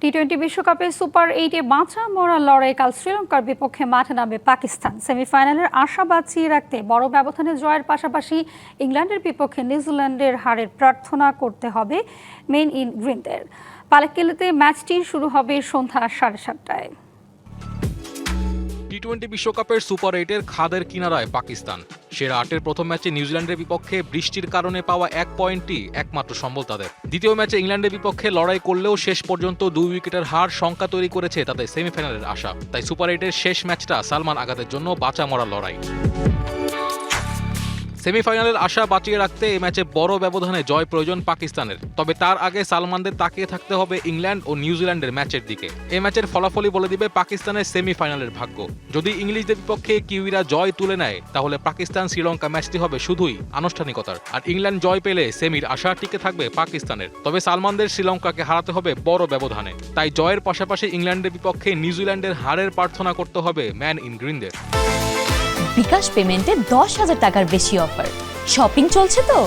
টি-20 বিশ্বকাপে সুপার 8-এ বাঁচা মরা লড়াই কাল শ্রীলঙ্কার বিপক্ষে মাঠে নামবে পাকিস্তান। সেমিফাইনালের আশা বাঁচিয়ে রাখতে বড় ব্যবধানে জয়ের পাশাপাশি ইংল্যান্ডের বিপক্ষে নিউজিল্যান্ডের হারের প্রার্থনা করতে হবে মেন ইন গ্রিনদের। পালেক্কেলেতে ম্যাচটি শুরু হবে সন্ধ্যা 7:30টায়। টি-20 বিশ্বকাপের সুপার 8-এর খাদের কিনারায় পাকিস্তান। সেরা 8-এর প্রথম ম্যাচে নিউজিল্যান্ডের বিপক্ষে বৃষ্টির কারণে পাওয়া 1 পয়েন্টই একমাত্র সম্বল তাদের। দ্বিতীয় ম্যাচে ইংল্যান্ডের বিপক্ষে লড়াই করলেও শেষ পর্যন্ত 2 উইকেটের হার শঙ্কা তৈরি করেছে তাদের সেমিফাইনালের আশা। তাই সুপার 8-এর শেষ ম্যাচটা সালমান আগাদের জন্য বাঁচা মরা লড়াই। সেমিফাইনালের আশা বাঁচিয়ে রাখতে এই ম্যাচে বড় ব্যবধানে জয় প্রয়োজন পাকিস্তানের। তবে তার আগে সালমানদের তাকিয়ে থাকতে হবে ইংল্যান্ড ও নিউজিল্যান্ডের ম্যাচের দিকে। এই ম্যাচের ফলাফলই বলে দিবে পাকিস্তানের সেমিফাইনালের ভাগ্য। যদি ইংলিশদের বিপক্ষে কিউইরা জয় তুলে নেয় তাহলে পাকিস্তান শ্রীলঙ্কা ম্যাচটি হবে শুধুই আনুষ্ঠানিকতার। আর ইংল্যান্ড জয় পেলে সেমির আশা টিকে থাকবে পাকিস্তানের। তবে সালমানদের শ্রীলঙ্কাকে হারাতে হবে বড় ব্যবধানে। তাই জয়ের পাশাপাশি ইংল্যান্ডের বিপক্ষে নিউজিল্যান্ডের হারের প্রার্থনা করতে হবে ম্যান ইন গ্রিনদের। বিকাশ পেমেন্টে 10,000 টাকার বেশি অফার। শপিং চলছে তো।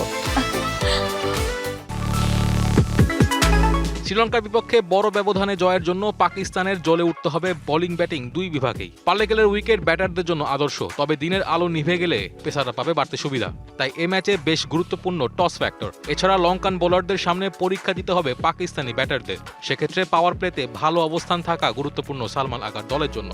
শ্রীলঙ্কার বিপক্ষে বড় ব্যবধানে জয়ের জন্য পাকিস্তানের জ্বলে উঠতে হবে বোলিং ব্যাটিং দুই বিভাগেই। পাল্লেকেলের উইকেট ব্যাটারদের জন্য আদর্শ, তবে দিনের আলো নিভে গেলে পেসাররা পাবে বাড়তি সুবিধা। তাই এ ম্যাচে বেশ গুরুত্বপূর্ণ টস ফ্যাক্টর। এছাড়া লঙ্কান বোলারদের সামনে পরীক্ষা দিতে হবে পাকিস্তানি ব্যাটারদের। সেক্ষেত্রে পাওয়ার প্লেতে ভালো অবস্থান থাকা গুরুত্বপূর্ণ সালমান আগার দলের জন্য।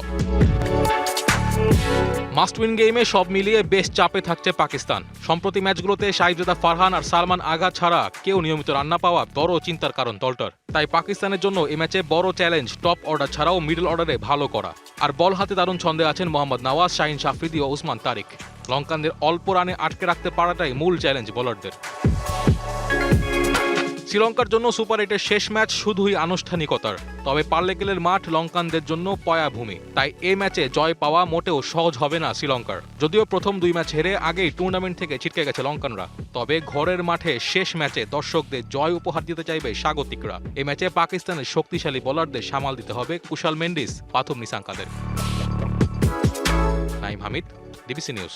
মাস্ট উইন গেমে সব মিলিয়ে বেশ চাপে থাকছে পাকিস্তান। সম্প্রতি ম্যাচগুলোতে শাহিজাদা ফারহান আর সালমান আগা ছাড়া কেউ নিয়মিত রান্না পাওয়া বড় চিন্তার কারণ দলটার। তাই পাকিস্তানের জন্য এ ম্যাচে বড় চ্যালেঞ্জ টপ অর্ডার ছাড়াও মিডল অর্ডারে ভালো করা। আর বল হাতে দারুণ ছন্দে আছেন মোহাম্মদ নওয়াজ, শাহিন শাফ্রিদি ও উসমান তারিক। লঙ্কানদের অল্প রানে আটকে রাখতে পারাটাই মূল চ্যালেঞ্জ বোলারদের। শ্রীলঙ্কার জন্য সুপার 8-এর শেষ ম্যাচ শুধুই আনুষ্ঠানিকতার। তবে পাল্লেকেলের মাঠ লঙ্কানদের জন্য পয়াভূমি। তাই এই ম্যাচে জয় পাওয়া মোটেও সহজ হবে না শ্রীলঙ্কার। যদিও প্রথম 2 ম্যাচ হেরে আগেই টুর্নামেন্ট থেকে ছিটকে গেছে লঙ্কানরা, তবে ঘরের মাঠে শেষ ম্যাচে দর্শকদের জয় উপহার দিতে চাইবে স্বাগতিকরা। এই ম্যাচে পাকিস্তানের শক্তিশালী বোলারদের সামাল দিতে হবে কুশাল মেন্ডিস, পাথুম নিসাঙ্কাদের। Naim Hamid, DBC news.